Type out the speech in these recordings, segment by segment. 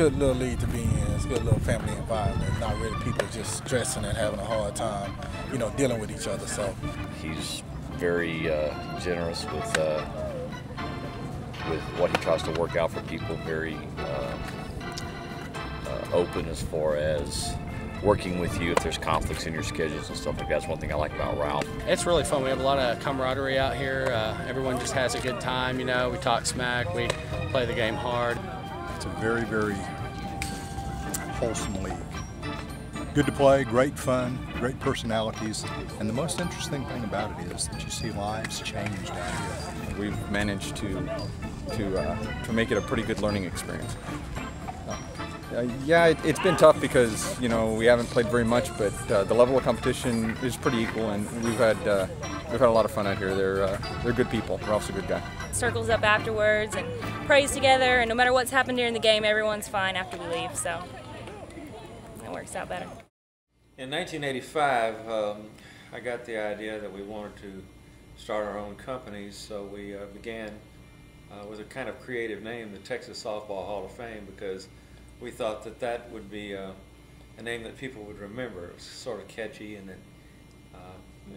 good little league to be in. It's a good little family environment. Not really people just stressing and having a hard time, dealing with each other. So he's very generous with what he tries to work out for people. Very open as far as working with you if there's conflicts in your schedules and stuff like that. That's one thing I like about Ralph. It's really fun. We have a lot of camaraderie out here. Everyone just has a good time, we talk smack, we play the game hard. It's a very, very wholesome league. Good to play, great fun, great personalities, and the most interesting thing about it is that you see lives change down here. We've managed to make it a pretty good learning experience. Yeah, it's been tough because we haven't played very much, but the level of competition is pretty equal, and we've had a lot of fun out here. They're good people. Ralph's a good guy. Circles up afterwards and prays together, and no matter what's happened during the game, everyone's fine after we leave. So it works out better. In 1985, I got the idea that we wanted to start our own companies, so we began with a kind of creative name, the Texas Softball Hall of Fame, because we thought that would be a name that people would remember. It was sort of catchy, and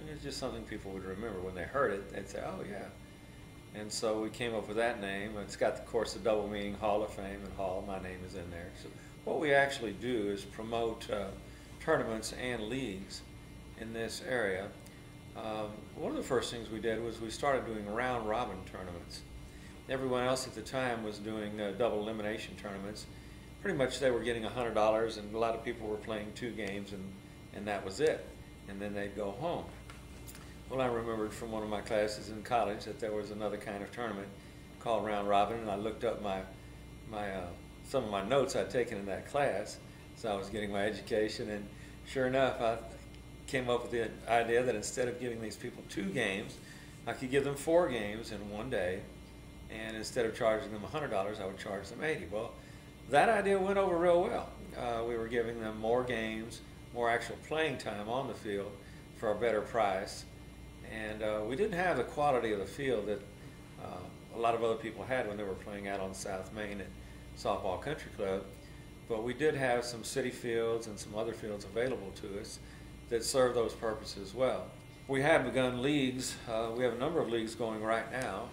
it's just something people would remember when they heard it. They'd say, "Oh yeah." And so we came up with that name. It's got, of course, the double meaning Hall of Fame, and Hall, my name is in there. So what we actually do is promote tournaments and leagues in this area. One of the first things we did was we started doing round robin tournaments. Everyone else at the time was doing double elimination tournaments. Pretty much they were getting $100, and a lot of people were playing 2 games, and that was it. And then they'd go home. Well, I remembered from one of my classes in college that there was another kind of tournament called round robin, and I looked up some of my notes I'd taken in that class, so I was getting my education, and sure enough, I came up with the idea that instead of giving these people 2 games, I could give them 4 games in one day, and instead of charging them $100, I would charge them $80. Well, that idea went over real well. We were giving them more games, more actual playing time on the field for a better price, and we didn't have the quality of the field that a lot of other people had when they were playing out on South Main at Softball Country Club, but we did have some city fields and some other fields available to us that served those purposes well. We have begun leagues. We have a number of leagues going right now.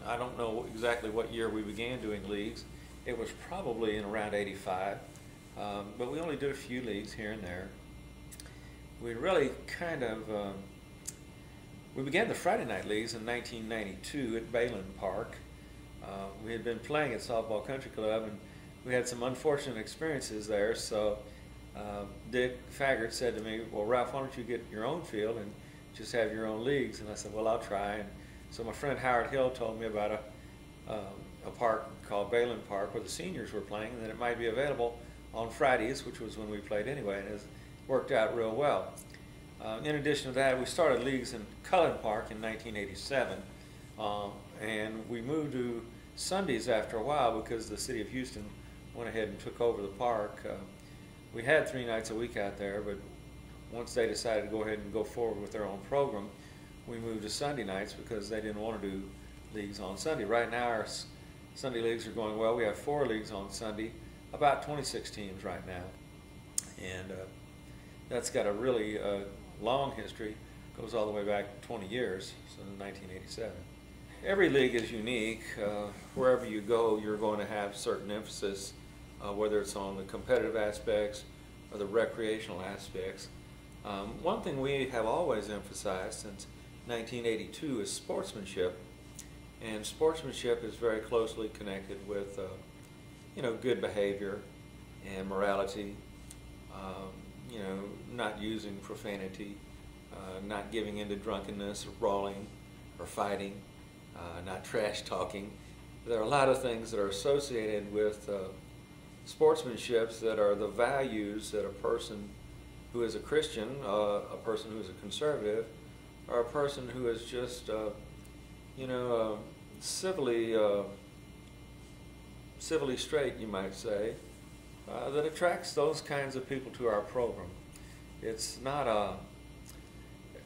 I don't know exactly what year we began doing leagues. It was probably in around '85, but we only did a few leagues here and there. We really we began the Friday night leagues in 1992 at Bayland Park. We had been playing at Softball Country Club, and we had some unfortunate experiences there, so Dick Faggart said to me, "Well, Ralph, why don't you get your own field and just have your own leagues?" And I said, "Well, I'll try." And so my friend Howard Hill told me about a park called Bayland Park where the seniors were playing, and that it might be available on Fridays, which was when we played anyway, and it worked out real well. In addition to that, we started leagues in Cullen Park in 1987, and we moved to Sundays after a while because the city of Houston went ahead and took over the park. We had 3 nights a week out there, but once they decided to go ahead and go forward with their own program, we moved to Sunday nights because they didn't want to do leagues on Sunday. Right now our Sunday leagues are going well. We have 4 leagues on Sunday, about 26 teams right now, and that's got a really long history. Goes all the way back 20 years, so in 1987. Every league is unique. Wherever you go, you're going to have certain emphasis, whether it's on the competitive aspects or the recreational aspects. One thing we have always emphasized since 1982 is sportsmanship, and sportsmanship is very closely connected with good behavior and morality, not using profanity, not giving into drunkenness or brawling or fighting, not trash talking. There are a lot of things that are associated with sportsmanship that are the values that a person who is a Christian, a person who is a conservative, or a person who is just, civilly straight, you might say, that attracts those kinds of people to our program. It's not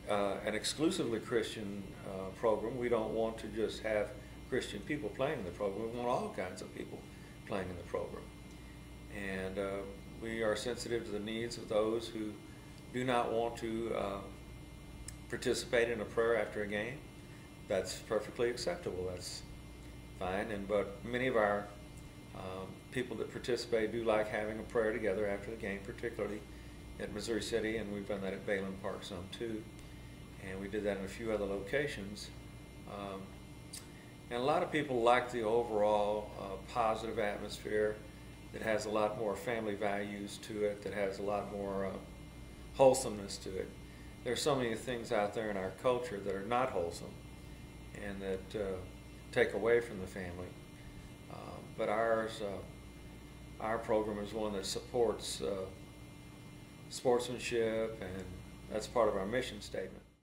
an exclusively Christian program. We don't want to just have Christian people playing in the program. We want all kinds of people playing in the program. And we are sensitive to the needs of those who do not want to participate in a prayer after a game. That's perfectly acceptable. That's fine. But many of our people that participate do like having a prayer together after the game, particularly at Missouri City, and we've done that at Bayland Park some too. And we did that in a few other locations. And a lot of people like the overall positive atmosphere that has a lot more family values to it, that has a lot more wholesomeness to it. There are so many things out there in our culture that are not wholesome and that take away from the family. But our program is one that supports sportsmanship, and that's part of our mission statement.